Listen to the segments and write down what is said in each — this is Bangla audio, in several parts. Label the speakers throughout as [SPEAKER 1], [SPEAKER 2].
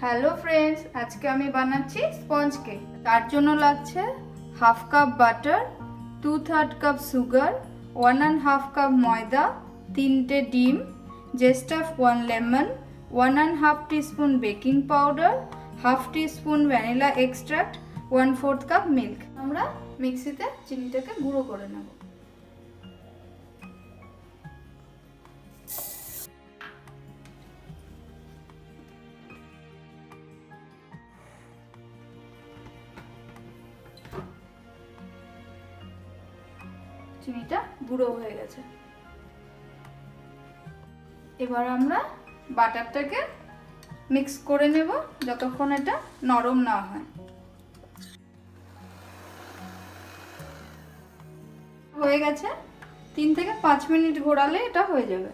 [SPEAKER 1] হ্যালো ফ্রেন্ডস, আজকে আমি বানাচ্ছি স্পঞ্জ কেক। তার জন্য লাগছে half cup butter, 2/3 cup sugar, 1.5 cup ময়দা, 3টে ডিম, zest of 1 lemon, 1.5 teaspoon baking powder, half teaspoon vanilla extract, 1/4 cup milk. আমরা মিক্সিতে চিনিটাকে গুঁড়ো করে নেব। চিনিটা গুঁড়ো হয়ে গেছে। এবার আমরা বাটারটাকে মিক্স করে নেব যতক্ষণ এটা নরম না হয়। হয়ে গেছে, 3 থেকে 5 মিনিট ঘোরালে এটা হয়ে যাবে।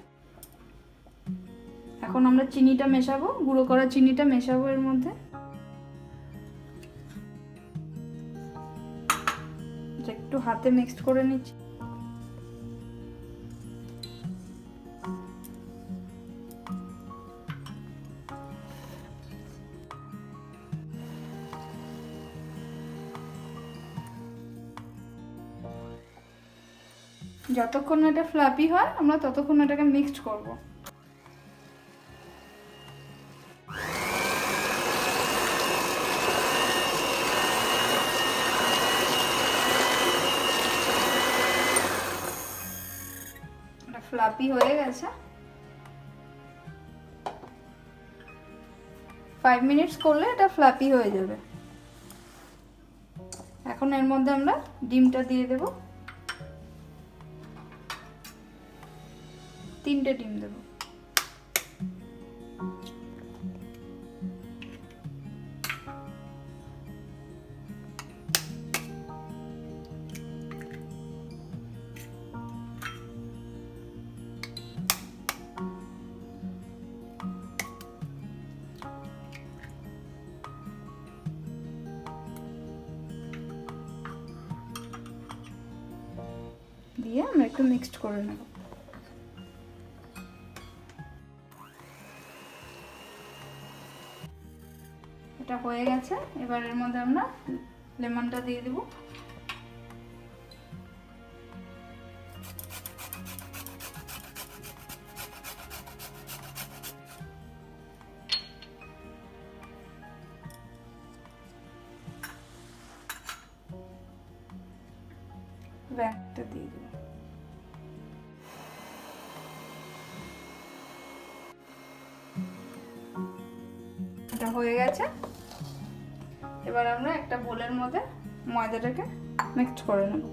[SPEAKER 1] এখন আমরা চিনিটা মেশাবো, গুঁড়ো করা চিনিটা মেশাবো এর মধ্যে। একটু হাতে মিক্সড করে নিচ্ছি। যতক্ষণ এটা ফ্লাফি হয় আমরা ততক্ষণ এটাকে মিক্সড করব। এটা ফ্লাফি হয়ে গেছে। 5 মিনিটস করলে এটা ফ্লাফি হয়ে যাবে। এখন এর মধ্যে আমরা ডিমটা দিয়ে দেব। 3টে ডিম দেব। দিয়ে আমরা একটু মিক্সড করে নেব। এটা হয়ে গেছে। এবার এর মধ্যে আমরা লেমনটা দিয়ে দেব। ব্যাগটা দিয়ে দেব। এটা হয়ে গেছে। এবার আমরা একটা বোলের মধ্যে ময়দাটাকে মিক্সড করে নেব।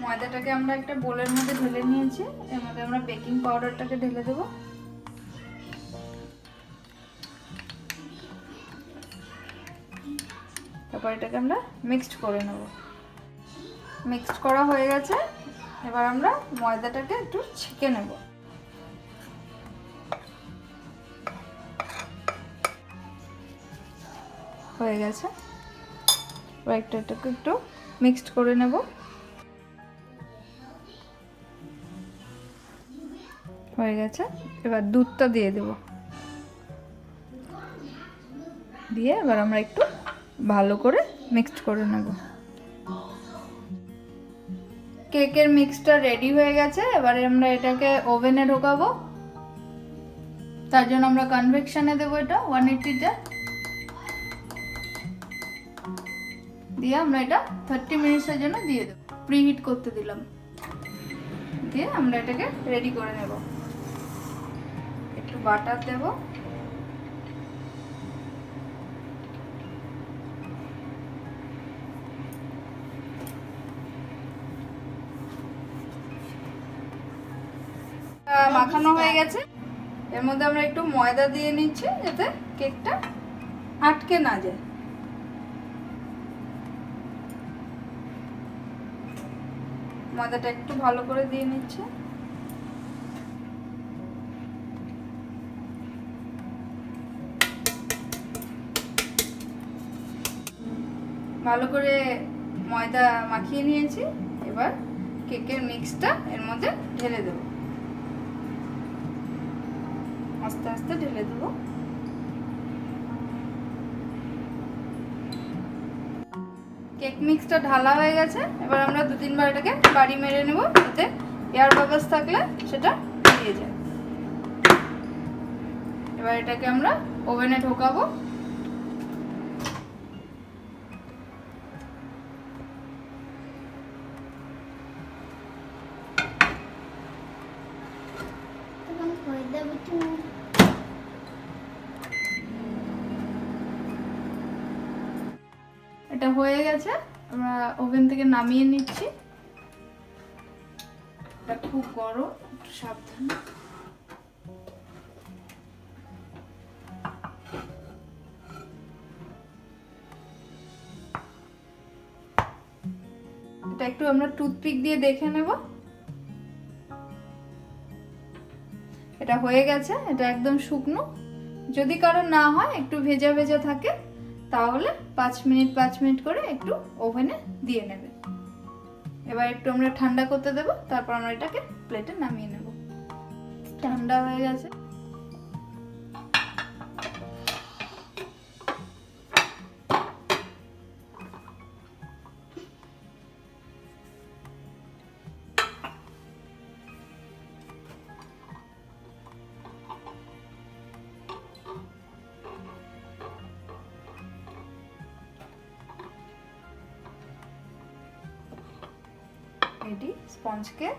[SPEAKER 1] ময়দাটাকে আমরা একটা বোলের মধ্যে ঢেলে নিয়েছি। এর মধ্যে আমরা বেকিং পাউডারটাকে ঢেলে দেব। তারপর এটাকে আমরা মিক্সড করে নেব। মিক্সড করা হয়ে গেছে। এবার আমরা ময়দাটাকে একটু ছেঁকে নেব। হয়ে গেছে। এবার এটাকে একটু মিক্সড করে নেব। হয়ে গেছে। এবার দুধটা দিয়ে দেব। দিয়ে এবার আমরা একটু ভালো করে মিক্সড করে নেব। কেকের মিক্সটা রেডি হয়ে গেছে। এবারে আমরা এটাকে ওভেনে ঢোকাবো। তার জন্য আমরা কনভেকশনে দেবো এটা 180-তে। দিয়ে আমরা এটা 30 মিনিটসের জন্য দিয়ে দেবো। প্রিহিট করতে দিলাম। দিয়ে আমরা এটাকে রেডি করে নেব। একটু বাটার দেব। মাখানো হয়ে গেছে। এর মধ্যে আমরা একটু ময়দা দিয়ে নিচ্ছি যাতে কেকটা আটকে না যায়। ময়দাটা একটু ভালো করে দিয়ে নিচ্ছি। ভালো করে ময়দা মাখিয়ে নিয়েছি। এবার কেকের মিক্সটা এর মধ্যে ঢেলে দেবো, আস্তে আস্তে ঢেলে দেবো। কেক মিক্সটা ঢালা হয়ে গেছে। এবার আমরা 2-3 বার এটাকে বাড়ি মেরে নেব, যাতে এয়ার বাবলস থাকলে সেটা বেরিয়ে যায়। এবার এটাকে আমরা ওভেনে ঢোকাবো। এটা হয়ে গেছে, আমরা ওভেন থেকে নামিয়ে নিচ্ছি। এটা খুব গরম, একটু সাবধানে। এটা একটু আমরা টুথপিক দিয়ে দেখে নেব। এটা হয়ে গেছে, এটা একদম শুকনো। যদি কারো না হয়, একটু ভেজা ভেজা থাকে, তাহলে 5 মিনিট করে একটু ওভেনে দিয়ে নেবে। এবার একটু আমরা ঠান্ডা করতে দেব, তারপর আমরা এটাকে প্লেটে নামিয়ে নেব। ঠান্ডা হয়ে গেছে। Ready sponge cake.